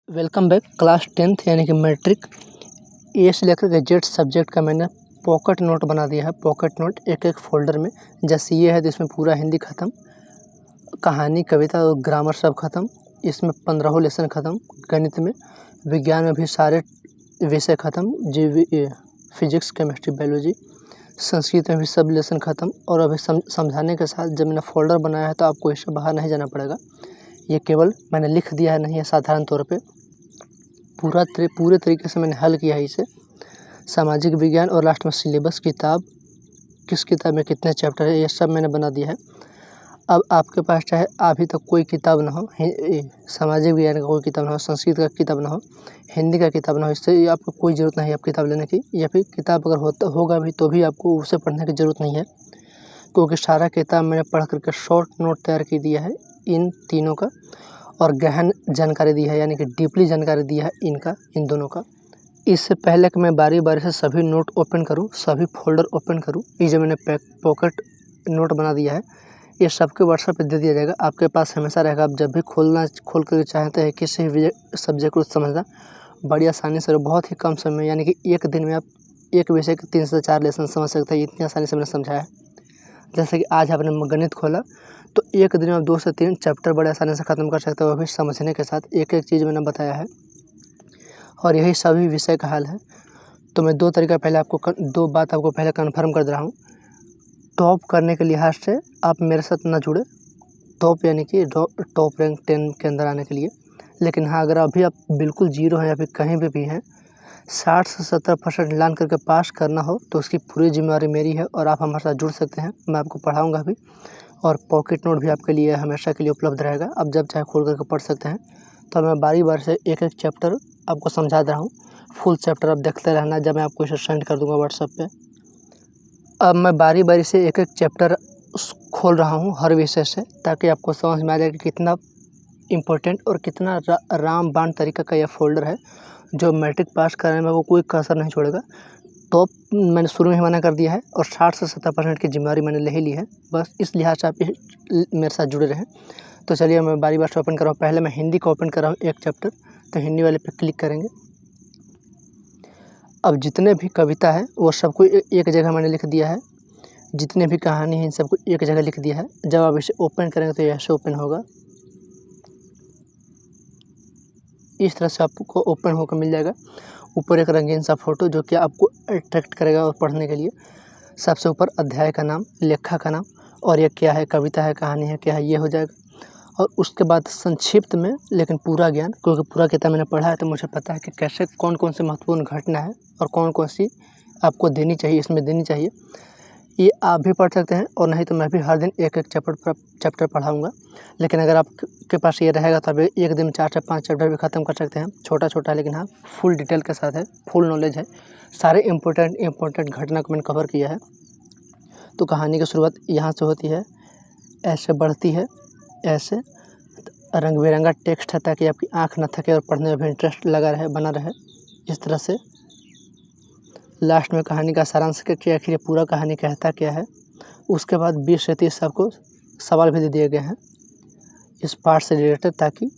Welcome back. Class 10th यानी कि matric ए से लेकर के जेड सब्जेक्ट का मैंने पॉकेट नोट बना दिया है। पॉकेट नोट एक एक फोल्डर में, जैसे ये है तो इसमें पूरा हिंदी ख़त्म, कहानी कविता और ग्रामर सब ख़त्म, इसमें 15 लेसन ख़त्म, गणित में विज्ञान में भी सारे विषय ख़त्म, फिजिक्स केमिस्ट्री बायोलॉजी, संस्कृत में भी सब लेसन ख़त्म। और अभी समझाने के साथ जब मैंने फोल्डर बनाया है तो आपको इससे बाहर नहीं जाना पड़ेगा। ये केवल मैंने लिख दिया है, नहीं है साधारण तौर पे, पूरे तरीके से मैंने हल किया है इसे। सामाजिक विज्ञान और लास्ट में सिलेबस, किताब, किस किताब में कितने चैप्टर है, ये सब मैंने बना दिया है। अब आपके पास चाहे अभी तक कोई किताब ना हो, सामाजिक विज्ञान का कोई किताब ना हो, संस्कृत का किताब ना हो, हिंदी का किताब ना हो, इससे आपको कोई ज़रूरत नहीं है आप किताब लेने की। या फिर किताब अगर होगा भी तो भी आपको उसे पढ़ने की ज़रूरत नहीं है, क्योंकि सारा किताब मैंने पढ़ करके शॉर्ट नोट तैयार कर दिया है इन तीनों का, और गहन जानकारी दी है, यानी कि डीपली जानकारी दी है इन दोनों का। इससे पहले कि मैं बारी बारी से सभी नोट ओपन करूं, सभी फोल्डर ओपन करूं, ये जो मैंने पॉकेट नोट बना दिया है ये सबके व्हाट्सएप पे दे दिया जाएगा। आपके पास हमेशा रहेगा। आप जब भी खोल कर चाहते हैं किसी भी सब्जेक्ट को समझना, बड़ी आसानी से और बहुत ही कम समय, यानी कि एक दिन में आप एक विषय के 3 से 4 लेसन समझ सकते हैं। इतनी आसानी से मैंने समझाया है। जैसे कि आज आपने गणित खोला तो एक दिन में आप 2 से 3 चैप्टर बड़े आसानी से ख़त्म कर सकते हो, वो भी समझने के साथ। एक एक चीज़ मैंने बताया है और यही सभी विषय का हाल है। तो मैं दो बात आपको पहले कन्फर्म कर दे रहा हूँ। टॉप करने के लिहाज से आप मेरे साथ ना जुड़े, टॉप यानी कि टॉप रैंक 10 के अंदर आने के लिए। लेकिन हाँ, अगर अभी आप बिल्कुल जीरो हैं या फिर कहीं पे भी हैं, 60 से 70% लान करके पास करना हो तो उसकी पूरी जिम्मेवारी मेरी है और आप हमारे साथ जुड़ सकते हैं। मैं आपको पढ़ाऊँगा भी और पॉकेट नोट भी आपके लिए हमेशा के लिए उपलब्ध रहेगा। आप जब चाहे खोल करके पढ़ सकते हैं। तो मैं बारी बारी से एक एक चैप्टर आपको समझा दे रहा हूँ। फुल चैप्टर आप देखते रहना जब मैं आपको इसे सेंड कर दूंगा व्हाट्सएप पे। अब मैं बारी बारी से एक एक चैप्टर खोल रहा हूँ हर विषय से, ताकि आपको समझ में आ जाए कि कितना इम्पोर्टेंट और कितना रामबाण तरीका का यह फोल्डर है, जो मैट्रिक पास करने में वो कोई कसर नहीं छोड़ेगा। टॉप मैंने शुरू में ही मना कर दिया है और 60 से 70% की जिम्मेवारी मैंने ले ही ली है। बस इस लिहाज से आप मेरे साथ जुड़े रहें। तो चलिए मैं बारी बार से ओपन कर रहा हूँ। पहले मैं हिंदी को ओपन कर रहा हूँ, एक चैप्टर। तो हिंदी वाले पे क्लिक करेंगे। अब जितने भी कविता है वो सबको एक जगह मैंने लिख दिया है, जितने भी कहानी है इन सबको एक जगह लिख दिया है। जब आप इसे ओपन करेंगे तो ऐसे ओपन होगा, इस तरह से आपको ओपन होकर मिल जाएगा। ऊपर एक रंगीन सा फोटो जो कि आपको अट्रैक्ट करेगा और पढ़ने के लिए। सबसे ऊपर अध्याय का नाम, लेखक का नाम और ये क्या है, कविता है, कहानी है, क्या है, ये हो जाएगा। और उसके बाद संक्षिप्त में लेकिन पूरा ज्ञान, क्योंकि पूरा किताब मैंने पढ़ा है तो मुझे पता है कि कैसे कौन कौन से महत्वपूर्ण घटना है और कौन कौन सी आपको देनी चाहिए, इसमें देनी चाहिए। ये आप भी पढ़ सकते हैं और नहीं तो मैं भी हर दिन एक एक चैप्टर पढ़ाऊँगा। लेकिन अगर आपके पास ये रहेगा तो आप एक दिन में 4 से 5 चैप्टर भी ख़त्म कर सकते हैं। छोटा छोटा लेकिन हाँ फुल डिटेल के साथ है, फुल नॉलेज है। सारे इम्पोर्टेंट घटना को मैंने कवर किया है। तो कहानी की शुरुआत यहाँ से होती है, ऐसे बढ़ती है, ऐसे रंग बिरंगा टेक्स्ट है ताकि आपकी आँख न थके और पढ़ने में भी इंटरेस्ट लगा रहे, बना रहे। इस तरह से लास्ट में कहानी का सारांश कि आखिर पूरा कहानी कहता क्या है। उसके बाद 20 से 30 आपको सवाल भी दे दिए गए हैं इस पार्ट से रिलेटेड, ताकि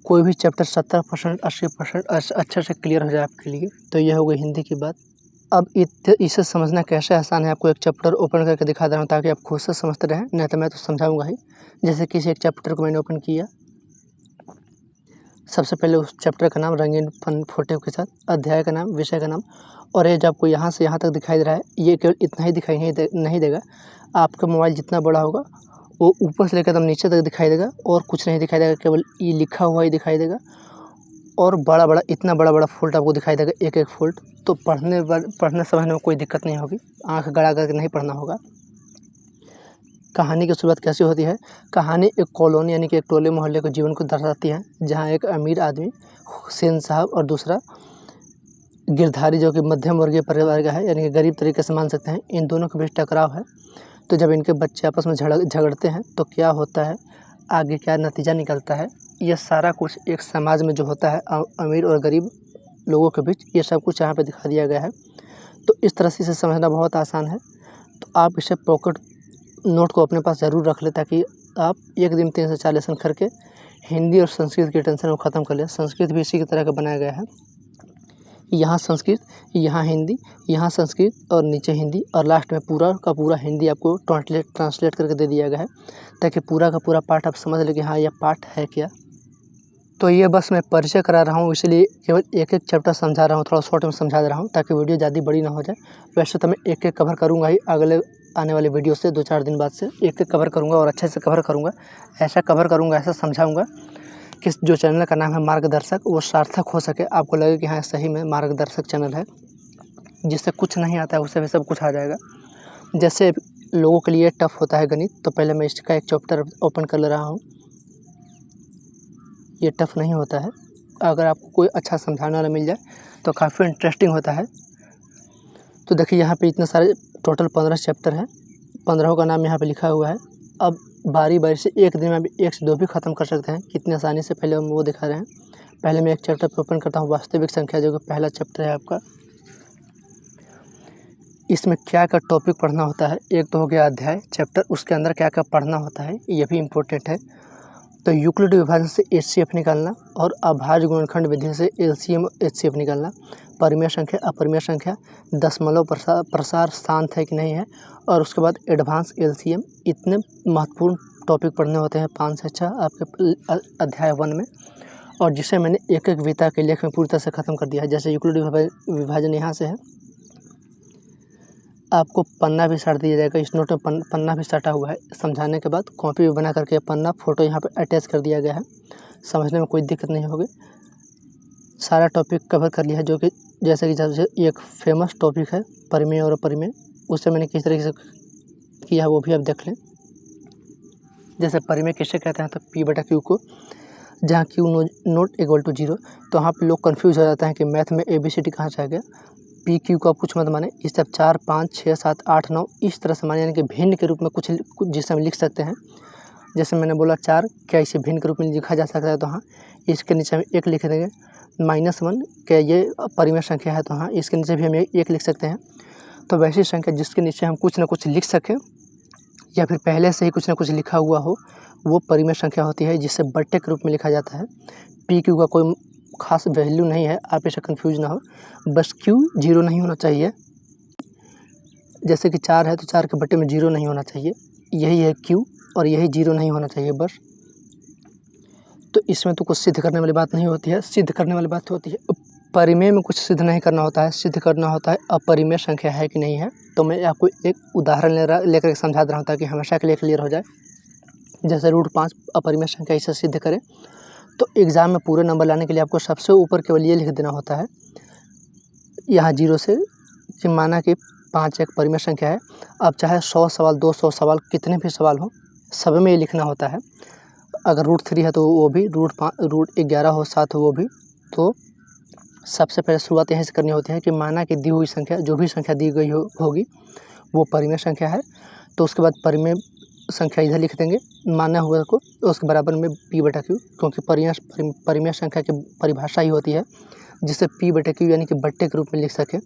कोई भी चैप्टर 70% 80% अच्छे से क्लियर हो जाए आपके लिए। तो ये हो गई हिंदी की बात। अब इसे समझना कैसे आसान है, आपको एक चैप्टर ओपन करके दिखा दे रहा हूँ ताकि आप खुद से समझते रहें, नहीं तो मैं तो समझाऊंगा ही। जैसे किसी एक चैप्टर को मैंने ओपन किया, सबसे पहले उस चैप्टर का नाम रंगीन फोटो के साथ, अध्याय का नाम, विषय का नाम, और ये जब आपको यहाँ से यहाँ तक दिखाई दे रहा है, ये केवल इतना ही दिखाई नहीं देगा। आपका मोबाइल जितना बड़ा होगा वो ऊपर से लेकर एकदम नीचे तक दिखाई देगा और कुछ नहीं दिखाई देगा, केवल ये लिखा हुआ ही दिखाई देगा। और इतना बड़ा फॉन्ट आपको दिखाई देगा, एक एक फॉन्ट। तो पढ़ने समझने में कोई दिक्कत नहीं होगी, आँख गड़ा करके नहीं पढ़ना होगा। कहानी की शुरुआत कैसी होती है? कहानी एक कॉलोनी यानी कि एक टोले मोहल्ले के जीवन को दर्शाती है, जहाँ एक अमीर आदमी हुसैन साहब और दूसरा गिरधारी जो कि मध्यम वर्गीय परिवार का है, यानी कि गरीब तरीके से मान सकते हैं, इन दोनों के बीच टकराव है। तो जब इनके बच्चे आपस में झगड़ते हैं तो क्या होता है, आगे क्या नतीजा निकलता है, ये सारा कुछ एक समाज में जो होता है अमीर और गरीब लोगों के बीच, ये सब कुछ यहाँ पे दिखा दिया गया है। तो इस तरह से इसे समझना बहुत आसान है। तो आप इसे पॉकेट नोट को अपने पास ज़रूर रख लें, ताकि आप एक दिन 3 से 4 लेसन करके हिंदी और संस्कृत की टेंशन को ख़त्म कर लिया। संस्कृत भी इसी की तरह का बनाया गया है। यहाँ संस्कृत, यहाँ हिंदी, यहाँ संस्कृत और नीचे हिंदी, और लास्ट में पूरा का पूरा हिंदी आपको ट्रांसलेट करके दे दिया गया है, ताकि पूरा का पूरा पाठ आप समझ लें कि हाँ यह पाठ है क्या। तो ये बस मैं परिचय करा रहा हूँ, इसलिए केवल एक एक चैप्टर समझा रहा हूँ, थोड़ा शॉर्ट में समझा दे रहा हूँ ताकि वीडियो ज़्यादा बड़ी ना हो जाए। वैसे तो मैं एक एक कवर करूँगा ही, अगले आने वाले वीडियो से 2-4 दिन बाद से एक एक कवर करूँगा और अच्छे से कवर करूँगा। ऐसा कवर करूँगा, ऐसा समझाऊँगा कि जो चैनल का नाम है मार्गदर्शक, वो सार्थक हो सके, आपको लगे कि हाँ सही में मार्गदर्शक चैनल है, जिससे कुछ नहीं आता है उससे भी सब कुछ आ जाएगा। जैसे लोगों के लिए टफ होता है गणित, तो पहले मैं इसका एक चैप्टर ओपन कर ले रहा हूँ। ये टफ नहीं होता है, अगर आपको कोई अच्छा समझाने वाला मिल जाए तो काफ़ी इंटरेस्टिंग होता है। तो देखिए यहाँ पे इतने सारे टोटल 15 चैप्टर हैं, 15 का नाम यहाँ पे लिखा हुआ है। अब बारी बारी से एक दिन में भी 1 से 2 भी ख़त्म कर सकते हैं कितनी आसानी से, पहले हम वो दिखा रहे हैं। पहले मैं एक चैप्टर पे ओपन करता हूँ, वास्तविक संख्या, जो कि पहला चैप्टर है आपका। इसमें क्या क्या टॉपिक पढ़ना होता है, एक तो हो गया अध्याय चैप्टर, उसके अंदर क्या क्या पढ़ना होता है ये भी इम्पोर्टेंट है। तो यूक्लिड विभाजन से HCF निकालना, और अभाज्य गुणनखंड विधि से LCM HCF निकालना, परिमेय संख्या अपरिमेय संख्या, दशमलव प्रसार शांत है कि नहीं है, और उसके बाद एडवांस LCM। इतने महत्वपूर्ण टॉपिक पढ़ने होते हैं 5 से 6 आपके अध्याय 1 में, और जिसे मैंने एक एक विधा के लेख में पूरी तरह से ख़त्म कर दिया है। जैसे यूक्लिड विभाजन यहाँ से है, आपको पन्ना भी साट दिया जाएगा, इस नोट में पन्ना भी साटा हुआ है। समझाने के बाद कॉपी भी बना करके पन्ना फ़ोटो यहाँ पे अटैच कर दिया गया है, समझने में कोई दिक्कत नहीं होगी। सारा टॉपिक कवर कर लिया है, जो कि जैसे कि जब एक फेमस टॉपिक है परिमेय और अपरिमेय, उससे मैंने किस तरीके से किया है वो भी आप देख लें। जैसे परिमेय किससे कहते हैं, तो P/Q को, जहाँ Q नॉट इक्वल टू 0, तो वहाँ पर लोग कन्फ्यूज़ हो जाते हैं कि मैथ में ABCD कहाँ से आ गया। PQ को आप कुछ मत माने, इस अब 4, 5, 6, 7, 8, 9 इस तरह से माने, यानी कि भिन्न के रूप में कुछ जिसे हम लिख सकते हैं। जैसे मैंने बोला 4, क्या इसे भिन्न के रूप में लिखा जा सकता है, तो हाँ इसके नीचे हम 1 लिख देंगे। -1, क्या ये परिमेय संख्या है, तो हाँ इसके नीचे भी हम 1 लिख सकते हैं। तो वैसी संख्या जिसके नीचे हम कुछ ना कुछ लिख सकें, या फिर पहले से ही कुछ ना कुछ लिखा हुआ हो, वो परिमेय संख्या होती है, जिसे बट्टे के रूप में लिखा जाता है। PQ का कोई खास वैल्यू नहीं है, आप इसे कंफ्यूज ना हो, बस Q 0 नहीं होना चाहिए। जैसे कि 4 है तो 4 के बट्टे में 0 नहीं होना चाहिए, यही है Q, और यही 0 नहीं होना चाहिए बस। तो इसमें तो कुछ सिद्ध करने वाली बात नहीं होती है, सिद्ध करने वाली बात होती है परिमेय में कुछ सिद्ध नहीं करना होता है, सिद्ध करना होता है अपरिमेय संख्या है कि नहीं है। तो मैं आपको एक उदाहरण लेकर समझा दे रहा हूँ ताकि हमेशा के लिए क्लियर हो जाए। जैसे √5 अपरिमेय संख्या, इसे सिद्ध करें तो एग्ज़ाम में पूरे नंबर लाने के लिए आपको सबसे ऊपर केवल ये लिख देना होता है, यहाँ 0 से, कि माना कि 5 एक परिमेय संख्या है। अब चाहे 100 सवाल 200 सवाल कितने भी सवाल हो, सब में ये लिखना होता है। अगर √3 है तो वो भी, √11 हो 7 हो वो भी। तो सबसे पहले शुरुआत यहीं से करनी होती है कि माना कि दी हुई संख्या, जो भी संख्या दी गई होगी वो परिमेय संख्या है, तो उसके बाद परिमेय संख्या इधर लिख देंगे माना हुआ को, उसके बराबर में P/Q, क्योंकि परिमेय संख्या की परिभाषा ही होती है जिसे P/Q यानी कि बट्टे के रूप में लिख सके।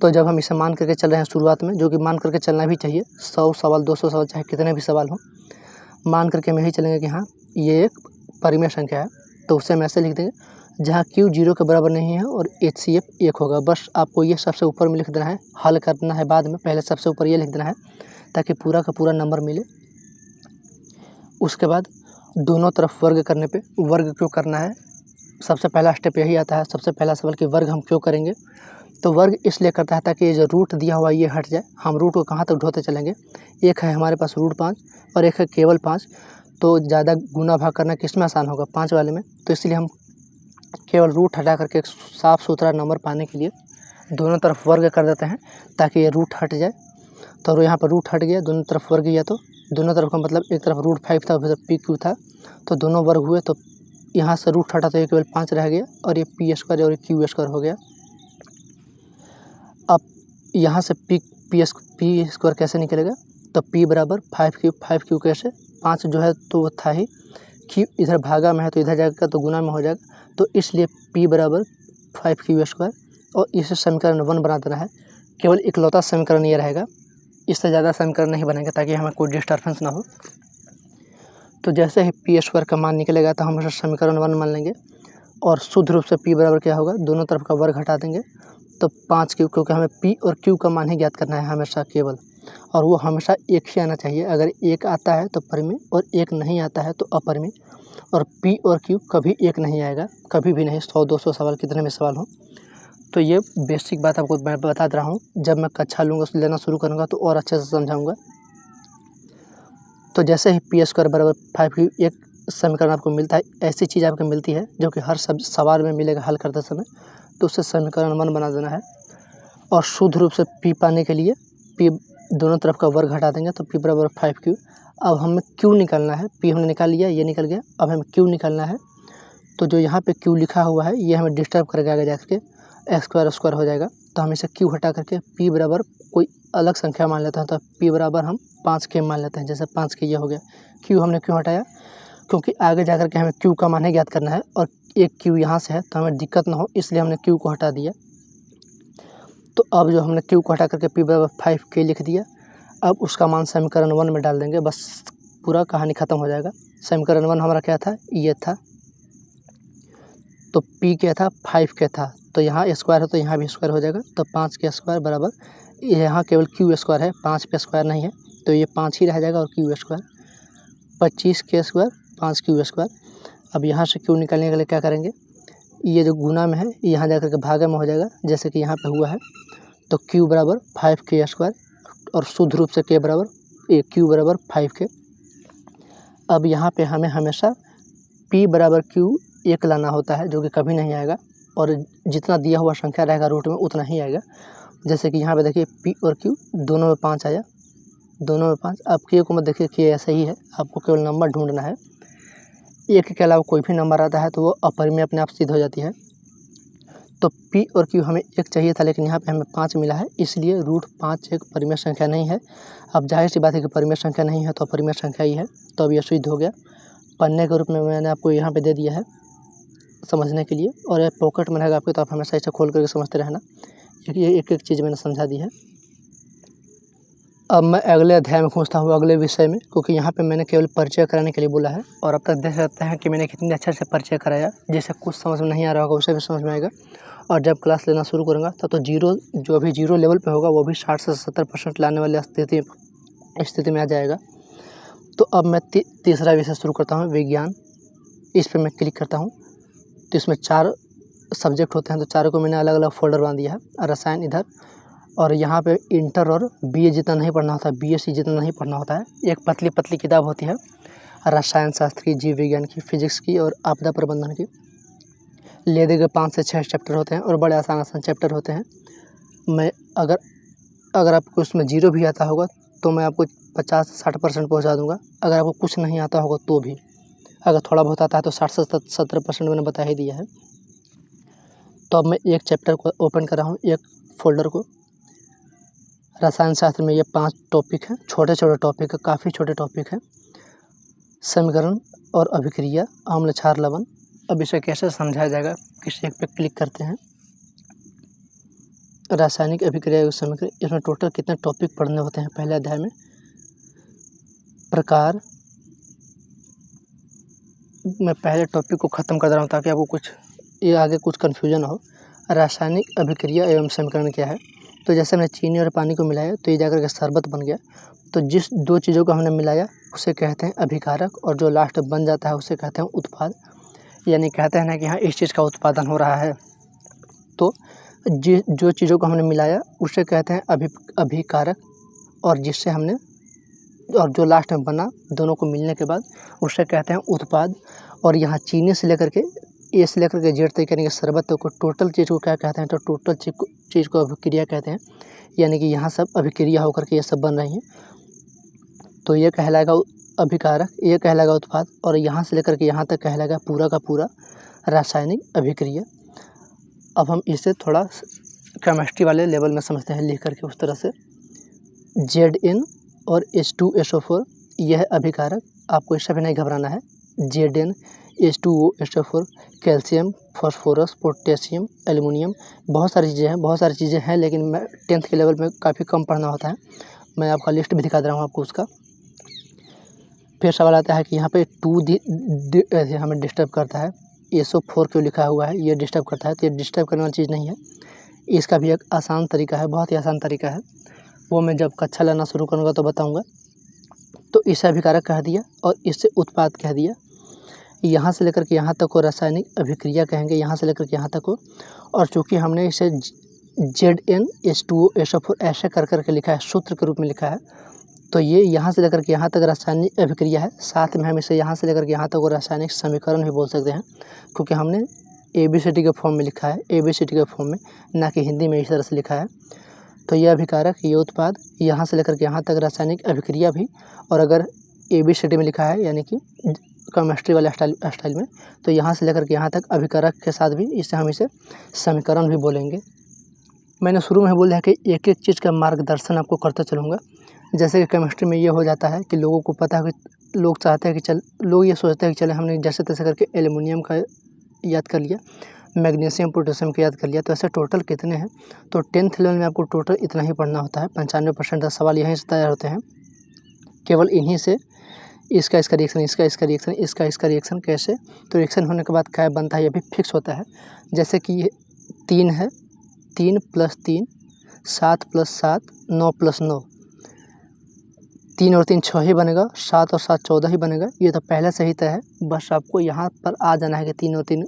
तो जब हम इसे मान करके चल रहे हैं शुरुआत में, जो कि मान करके चलना भी चाहिए, 100 सवाल 200 सवाल चाहे कितने भी सवाल हो, मान करके हम यही चलेंगे कि हाँ ये एक परिमेय संख्या है। तो उसे हम ऐसे लिख देंगे, जहाँ Q 0 के बराबर नहीं है और HCF 1 होगा। बस आपको ये सबसे ऊपर में लिख देना है, हल करना है बाद में, पहले सबसे ऊपर ये लिख देना है ताकि पूरा का पूरा नंबर मिले। उसके बाद दोनों तरफ वर्ग करने पे, वर्ग क्यों करना है, सबसे पहला स्टेप यही आता है। सबसे पहला सवाल कि वर्ग हम क्यों करेंगे, तो वर्ग इसलिए करता है ताकि ये जो रूट दिया हुआ ये हट जाए। हम रूट को कहाँ तक ढोते चलेंगे, एक है हमारे पास √5 और एक है केवल 5, तो ज़्यादा गुना भाग करना किस में आसान होगा, 5 वाले में। तो इसलिए हम केवल रूट हटा करके एक साफ़ सुथरा नंबर पाने के लिए दोनों तरफ वर्ग कर देते हैं ताकि ये रूट हट जाए। तो यहाँ पर रूट हट गया, दोनों तरफ वर्ग किया, तो दोनों तरफ का मतलब एक तरफ √5 था, उधर PQ था, तो दोनों वर्ग हुए, तो यहाँ से रूट हटा तो ये केवल 5 रह गया, और ये P² और ये Q² हो गया। अब यहाँ से P² कैसे निकलेगा, तो P बराबर 5Q कैसे, 5 जो है तो वो था ही, Q इधर भागा में है तो इधर जाएगा तो गुना में हो जाएगा, तो इसलिए P बराबर 5Q²। और इसे समीकरण 1 बना देना है। केवल इकलौता समीकरण ये रहेगा, इससे ज़्यादा समीकरण नहीं बनेगा ताकि हमें कोई डिस्टर्बेंस ना हो। तो जैसे ही पी स्क्वायर का मान निकलेगा तो हम उसे समीकरण 1 मान लेंगे और शुद्ध रूप से पी बराबर क्या होगा, दोनों तरफ का वर्ग हटा देंगे तो 5 क्यू, क्योंकि हमें पी और क्यू का मान ही ज्ञात करना है हमेशा केवल, और वो हमेशा एक ही आना चाहिए। अगर एक आता है तो परिमेय और एक नहीं आता है तो अपरिमेय, और पी और क्यू कभी एक नहीं आएगा, कभी भी नहीं, 100-200 सवाल कितने में सवाल हो। तो ये बेसिक बात आपको मैं बता रहा हूँ, जब मैं कक्षा लूँगा लेना शुरू करूँगा तो और अच्छे से समझाऊँगा। तो जैसे ही पी स्क्वायर बराबर 5 एक समीकरण आपको मिलता है, ऐसी चीज़ आपको मिलती है जो कि हर सवाल में मिलेगा हल करते समय, तो उससे समीकरण 1 बना देना है। और शुद्ध रूप से पी पाने के लिए पी दोनों तरफ का वर्ग हटा देंगे तो पी बराबर 5 क्यू। अब हमें क्यू निकालना है, पी हमने निकाल लिया, ये निकल गया, अब हमें क्यू निकालना है। तो जो यहाँ पे क्यू लिखा हुआ है ये हमें डिस्टर्ब करेगा, आगे जा करके स्क्वायर स्क्वायर हो जाएगा, तो हम इसे क्यू हटा करके पी बराबर कोई अलग संख्या मान लेते हैं। तो पी बराबर हम 5 मान लेते हैं, जैसे 5 ये हो गया। क्यू हमने क्यों हटाया, क्योंकि आगे जा करके हमें क्यू का मान ही ज्ञात करना है और एक क्यू यहाँ से है तो हमें दिक्कत ना हो, इसलिए हमने क्यू को हटा दिया। तो अब जो हमने क्यू को हटा करके पी बराबर 5 लिख दिया, अब उसका मान समीकरण 1 में डाल देंगे, बस पूरा कहानी ख़त्म हो जाएगा। समीकरण 1 हमारा क्या था, ये था, तो पी क्या था, 5 क्या था, तो यहाँ स्क्वायर है तो यहाँ भी स्क्वायर हो जाएगा, तो 5 के स्क्वायर बराबर, यहाँ केवल क्यू स्क्वायर है, 5 पे स्क्वायर नहीं है, तो ये 5 ही रह जाएगा और क्यू स्क्वायर 25 के स्क्वायर 5 क्यू स्क्वायर। अब यहाँ से क्यू निकालने के लिए क्या करेंगे, ये जो गुना में है यहाँ जा करके भागे में हो जाएगा, जैसे कि यहाँ पे हुआ है। तो क्यू बराबर 5 स्क्वायर और शुद्ध रूप से के बराबर क्यू बराबर 5 अब यहाँ पे हमें हमेशा पी बराबर क्यू एक लाना होता है, जो कि कभी नहीं आएगा, और जितना दिया हुआ संख्या रहेगा रूट में उतना ही आएगा। जैसे कि यहाँ पे देखिए पी और क्यू दोनों में 5 आया, दोनों में 5। अब के को मत देखिए कि ऐसा ही है, आपको केवल नंबर ढूंढना है, एक के अलावा कोई भी नंबर आता है तो वो अपरिमेय अपने आप सिद्ध हो जाती है। तो पी और क्यू हमें एक चाहिए था, लेकिन यहाँ पे हमें 5 मिला है, इसलिए रूट 5 एक परिमेय संख्या नहीं है। अब जाहिर सी बात है कि परिमेय संख्या नहीं है तो अपरिमेय संख्या ही है, तो अब यह सिद्ध हो गया। पन्ने के रूप में मैंने आपको यहाँ पे दे दिया है समझने के लिए, और ये पॉकेट में रहेगा आपके, तो आप हमेशा इसे खोल करके समझते रहना, क्योंकि ये एक एक चीज़ मैंने समझा दी है। अब मैं अगले अध्याय में पहुँचता हूँ, अगले विषय में, क्योंकि यहाँ पे मैंने केवल परिचय कराने के लिए बोला है, और अब तक देख सकते हैं कि मैंने कितने अच्छे से परिचय कराया, जिसे कुछ समझ में नहीं आ रहा होगा उसे भी समझ में आएगा। और जब क्लास लेना शुरू करूँगा तब तो जीरो, जो अभी जीरो लेवल पे होगा वो भी 60 से 70% लाने वाली स्थिति में आ जाएगा। तो अब मैं तीसरा विषय शुरू करता हूँ, विज्ञान। इस पर मैं क्लिक करता हूँ तो इसमें 4 सब्जेक्ट होते हैं, तो चारों को मैंने अलग अलग फोल्डर बना दिया है। रसायन इधर, और यहाँ पे इंटर और बीए जितना नहीं पढ़ना होता है, बीएससी जितना नहीं पढ़ना होता है, एक पतली पतली किताब होती है रसायन शास्त्र की, जीव विज्ञान की, फिजिक्स की और आपदा प्रबंधन की। ले दे के 5 से 6 चैप्टर होते हैं और बड़े आसान आसान चैप्टर होते हैं। मैं अगर आपको उसमें जीरो भी आता होगा तो मैं आपको 50 से 60% पहुँचा दूँगा। अगर आपको कुछ नहीं आता होगा तो भी, अगर थोड़ा बहुत आता है तो 60 से 70% मैंने बता ही दिया है। तो अब मैं एक चैप्टर को ओपन कर रहा हूँ, एक फोल्डर को। रसायन शास्त्र में ये 5 टॉपिक हैं, छोटे छोटे टॉपिक है, काफ़ी छोटे टॉपिक हैं। समीकरण और अभिक्रिया, अम्ल क्षार लवण। अब इसे कैसे समझाया जाएगा, किसी एक पे क्लिक करते हैं। रासायनिक अभिक्रिया समीकरण, इसमें टोटल कितने टॉपिक पढ़ने होते हैं पहले अध्याय में। प्रकार, मैं पहले टॉपिक को ख़त्म कर रहा हूँ ताकि आपको कुछ ये आगे कुछ कन्फ्यूजन हो। रासायनिक अभिक्रिया एवं समीकरण क्या है, तो जैसे हमने चीनी और पानी को मिलाया तो ये जाकर के शरबत बन गया। तो जिस 2 चीज़ों को हमने मिलाया उसे कहते हैं अभिकारक, और जो लास्ट में बन जाता है उसे कहते हैं उत्पाद। यानी कहते हैं ना कि हाँ इस चीज़ का उत्पादन हो रहा है, तो जो चीज़ों को हमने मिलाया उसे कहते हैं अभिकारक, और जिससे हमने और जो लास्ट में बना दोनों को मिलने के बाद उसे कहते हैं उत्पाद। और यहाँ चीनी से लेकर के ए से लेकर के जेड तक यानी कि शरबत को टोटल चीज़ को क्या कहते हैं, तो टोटल चीज़ को अभिक्रिया कहते हैं। यानी कि यहाँ सब अभिक्रिया होकर के ये सब बन रही हैं, तो ये कहलाएगा अभिकारक, ये कहलाएगा उत्पाद, और यहाँ से लेकर के यहाँ तक कहलाएगा पूरा का पूरा रासायनिक अभिक्रिया। अब हम इसे थोड़ा केमिस्ट्री वाले लेवल में समझते हैं लिख करके उस तरह से। Zn और H2SO4 यह है अभिकारक, आपको इससे भी नहीं घबराना है। Zn H2SO4 calcium, phosphorus, potassium, aluminium, बहुत सारी चीज़ें हैं, लेकिन मैं 10th के लेवल में काफ़ी कम पढ़ना होता है। मैं आपका लिस्ट भी दिखा दे रहा हूँ आपको उसका। फिर सवाल आता है कि यहाँ पे 2 हमें डिस्टर्ब करता है, SO4 क्यों लिखा हुआ है, ये डिस्टर्ब करता है। तो ये डिस्टर्ब करने वाली चीज़ नहीं है, इसका भी एक आसान तरीका है, बहुत ही आसान तरीका है, वो मैं जब कक्षा लेना शुरू करूँगा तो बताऊँगा। तो इसे अभिकारक कह दिया और इससे उत्पाद कह दिया। यहाँ से लेकर के यहाँ तक को रासायनिक अभिक्रिया कहेंगे, यहाँ से लेकर के यहाँ तक को। और चूँकि हमने इसे ZnH2SO4 ऐसे कर के लिखा है, सूत्र के रूप में लिखा है, तो ये यहाँ से लेकर के यहाँ तक रासायनिक अभिक्रिया है। साथ में हम इसे यहाँ से लेकर के यहाँ तक को रासायनिक समीकरण भी बोल सकते हैं, क्योंकि हमने ABCD के फॉर्म में लिखा है, ABCD के फॉर्म में, ना कि हिंदी में इस तरह से लिखा है। तो ये अभिकारक, ये उत्पाद, यहाँ से लेकर के यहाँ तक रासायनिक अभिक्रिया भी। और अगर ABCD में लिखा है यानी कि केमिस्ट्री वाले स्टाइल में, तो यहाँ से लेकर के यहाँ तक अभिकारक के साथ भी हम इसे समीकरण भी बोलेंगे। मैंने शुरू में बोला है कि एक एक चीज़ का मार्गदर्शन आपको करता चलूँगा। जैसे कि केमिस्ट्री में ये हो जाता है कि लोगों को पता है कि लोग चाहते हैं कि लोग ये सोचते हैं कि चले हमने जैसे तैसे करके एल्युमिनियम का याद कर लिया, मैग्नीशियम पोटेशियम का याद कर लिया, तो ऐसे टोटल कितने हैं। तो 10th लेवल में आपको टोटल इतना ही पढ़ना होता है। 95% सवाल यहीं से तैयार होते हैं, केवल इन्हीं से। इसका रिएक्शन, इसका रिएक्शन, इसका रिएक्शन कैसे, तो रिएक्शन होने के बाद क्या बनता है ये भी फिक्स होता है। जैसे कि ये 3 है, 3 + 3 7 + 7 9 + 9, 3 और 3 6 ही बनेगा, 7 और 7 14 ही बनेगा। ये तो पहले से ही तय है, बस आपको यहाँ पर आ जाना है कि 3 और 3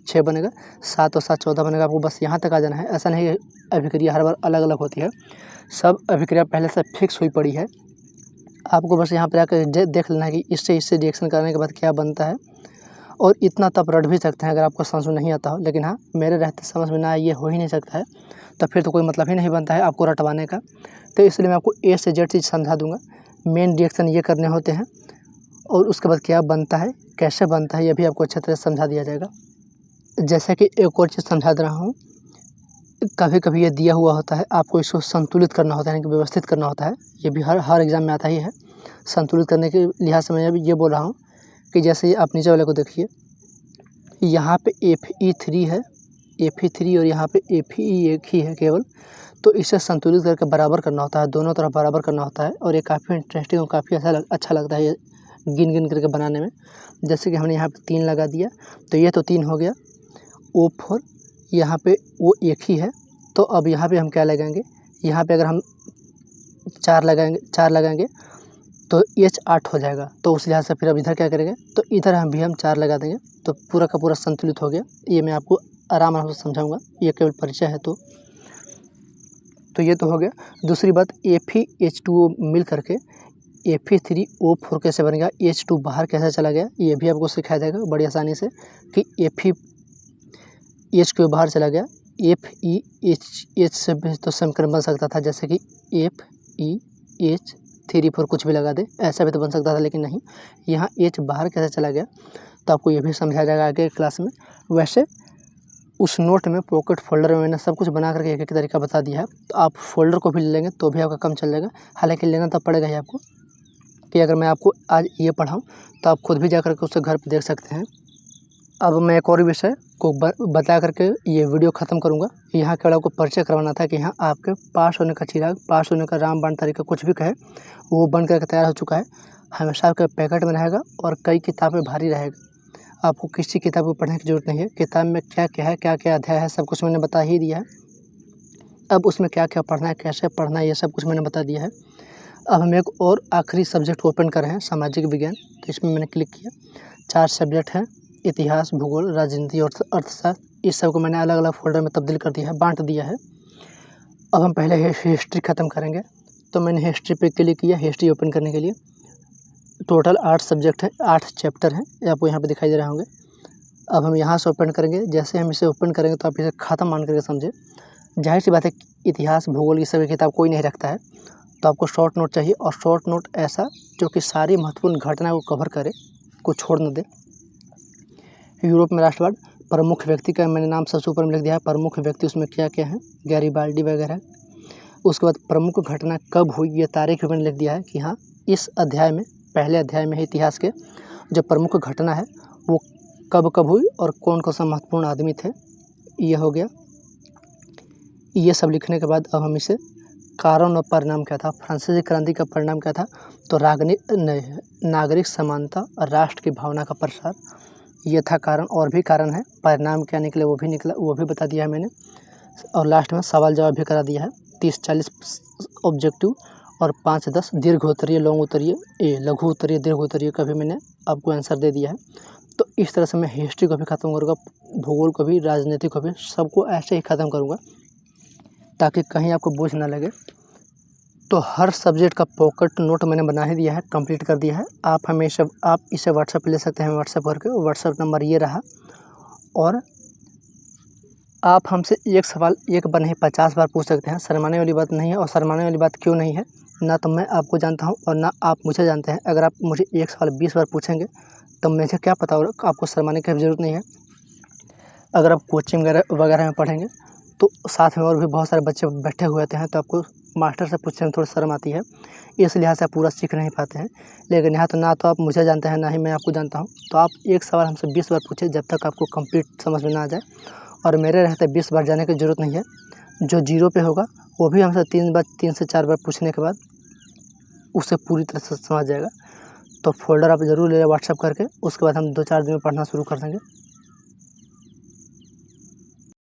6 बनेगा, 7 और 7 14 बनेगा। आपको बस यहाँ तक आ जाना है। ऐसा नहीं है अभिक्रिया हर बार अलग अलग होती है, सब अभिक्रिया पहले से फिक्स हुई पड़ी है। आपको बस यहाँ पर आकर देख लेना है कि इससे रिएक्शन करने के बाद क्या बनता है। और इतना तब रट भी सकते हैं अगर आपको समझ में नहीं आता हो, लेकिन हाँ मेरे रहते समझ में ना आए ये हो ही नहीं सकता है, तो फिर तो कोई मतलब ही नहीं बनता है आपको रटवाने का। तो इसलिए मैं आपको A से Z चीज़ समझा दूंगा। मेन रिएक्शन ये करने होते हैं और उसके बाद क्या बनता है, कैसे बनता है, ये भी आपको अच्छे तरह से समझा दिया जाएगा। जैसे कि एक और चीज़ समझा दे रहा हूँ, कभी कभी ये दिया हुआ होता है, आपको इसको संतुलित करना होता है, यानी कि व्यवस्थित करना होता है। ये भी हर एग्ज़ाम में आता ही है। संतुलित करने के लिहाज से मैं ये बोल रहा हूँ कि जैसे आप नीचे वाले को देखिए, यहाँ पे Fe3 है, Fe3 और यहाँ पे Fe एक ही है केवल। तो इसे संतुलित करके बराबर करना होता है, दोनों तरफ बराबर करना होता है। और ये काफ़ी इंटरेस्टिंग और काफ़ी अच्छा लगता है ये गिन करके बनाने में। जैसे कि हमने यहाँ पे 3 लगा दिया, तो ये तो 3 हो गया, O4, यहाँ पे वो एक ही है। तो अब यहाँ पे हम क्या लगाएंगे, यहाँ पे अगर हम 4 लगाएंगे तो H 8 हो जाएगा। तो उस लिहाज से फिर अब इधर क्या करेंगे, तो इधर हम 4 लगा देंगे, तो पूरा का पूरा संतुलित हो गया। ये मैं आपको आराम से समझाऊंगा, ये केवल परिचय है। तो ये तो हो गया। दूसरी बात, FeH2O मिल करके Fe3O4 कैसे बनेगा, H2 बाहर कैसे चला गया, ये भी आपको सिखाया जाएगा बड़ी आसानी से कि FeH2 बाहर चला गया, FeH से भी तो समीकरण बन सकता था, जैसे कि FeH3 कुछ भी लगा दे, ऐसा भी तो बन सकता था, लेकिन नहीं, यहाँ H बाहर कैसे चला गया तो आपको ये भी समझाया जाएगा आगे क्लास में। वैसे उस नोट में, पॉकेट फोल्डर में मैंने सब कुछ बना करके एक तरीका बता दिया है, तो आप फोल्डर को भी ले लेंगे तो भी आपका कम चल जाएगा। हालांकि लेना तो पड़ेगा ही आपको, कि अगर मैं आपको आज ये पढ़ाऊँ तो आप खुद भी जा करके उससे घर पर देख सकते हैं। अब मैं एक और विषय को बता करके ये वीडियो ख़त्म करूँगा। यहाँ केवल आपको परिचय करवाना था कि यहाँ आपके पास होने का चिराग, पास होने का रामबाण तरीका कुछ भी कहे, वो बन करके तैयार हो चुका है। हमेशा आपके पैकेट में रहेगा और कई किताबें भारी रहेगा। आपको किसी किताब को पढ़ने की ज़रूरत नहीं है। किताब में क्या क्या है, क्या क्या अध्याय है, सब कुछ मैंने बता ही दिया है। अब उसमें क्या क्या पढ़ना है, कैसे पढ़ना है, ये सब कुछ मैंने बता दिया है। अब हम एक और आखिरी सब्जेक्ट ओपन कर रहे हैं, सामाजिक विज्ञान। तो इसमें मैंने क्लिक किया, 4 सब्जेक्ट हैं, इतिहास, भूगोल, राजनीति और अर्थशास्त्र। इस सब को मैंने अलग अलग फोल्डर में तब्दील कर दिया है, बांट दिया है। अब हम पहले हिस्ट्री ख़त्म करेंगे, तो मैंने हिस्ट्री पे क्लिक किया, हिस्ट्री ओपन करने के लिए। टोटल 8 सब्जेक्ट हैं, 8 चैप्टर हैं, ये आपको यहाँ पे दिखाई दे रहे होंगे। अब हम यहाँ से ओपन करेंगे। जैसे हम इसे ओपन करेंगे तो आप इसे ख़त्म मान करके समझे। जाहिर सी बात है, इतिहास, भूगोल ये सब किताब कोई नहीं रखता है, तो आपको शॉर्ट नोट चाहिए। और शॉर्ट नोट ऐसा जो कि सारी महत्वपूर्ण घटना को कवर करे, को छोड़ न दे। यूरोप में राष्ट्रवाद, प्रमुख व्यक्ति का मैंने नाम सबसे ऊपर में लिख दिया है, प्रमुख व्यक्ति उसमें क्या क्या है, गैरीबाल्डी वगैरह। उसके बाद प्रमुख घटना कब हुई, ये तारीख भी मैंने लिख दिया है कि हाँ इस अध्याय में, पहले अध्याय में इतिहास के जो प्रमुख घटना है वो कब कब हुई और कौन कौन सा महत्वपूर्ण आदमी थे, ये हो गया। ये सब लिखने के बाद अब हम इसे कारण और परिणाम क्या था? फ्रांसीसी क्रांति का परिणाम क्या था? तो नागरिक समानता और राष्ट्र की भावना का प्रसार, ये था कारण। और भी कारण है, परिणाम क्या निकले वो भी निकला, वो भी बता दिया है मैंने। और लास्ट में सवाल जवाब भी करा दिया है। 30-40 ऑब्जेक्टिव और 5-10 दीर्घ उत्तरीय, लघु उत्तरीय, दीर्घ उत्तरीय का भी मैंने आपको आंसर दे दिया है। तो इस तरह से मैं हिस्ट्री को भी ख़त्म करूँगा, भूगोल को भी, राजनीति को भी, सबको ऐसे ही ख़त्म करूँगा ताकि कहीं आपको बोझ ना लगे। तो हर सब्जेक्ट का पॉकेट नोट मैंने बना ही दिया है, कंप्लीट कर दिया है। आप इसे व्हाट्सएप पे ले सकते हैं, व्हाट्सएप करके। व्हाट्सएप नंबर ये रहा। और आप हमसे एक सवाल एक बार नहीं 50 बार पूछ सकते हैं, शर्माने वाली बात नहीं है। और शर्माने वाली बात क्यों नहीं है? ना तो मैं आपको जानता हूँ और ना आप मुझे जानते हैं। अगर आप मुझे एक सवाल 20 बार पूछेंगे तो मुझे क्या पता होगा, आपको शर्माने की ज़रूरत नहीं है। अगर आप कोचिंग वगैरह में पढ़ेंगे तो साथ में और भी बहुत सारे बच्चे बैठे हुए होते हैं, तो आपको मास्टर से पूछने में थोड़ी शर्म आती है, इस लिहाज से आप पूरा सीख नहीं पाते हैं। लेकिन यहाँ तो ना तो आप मुझे जानते हैं, ना ही मैं आपको जानता हूँ। तो आप एक सवाल हमसे 20 बार पूछे, जब तक आपको कंप्लीट समझ में ना आ जाए। और मेरे रहते 20 बार जाने की ज़रूरत नहीं है। जो जीरो पे होगा वो भी हमसे 3 से 4 बार पूछने के बाद उसे पूरी तरह से समझ जाएगा। तो फोल्डर आप ज़रूर ले लें व्हाट्सएप करके, उसके बाद हम 2-4 दिन में पढ़ना शुरू कर देंगे।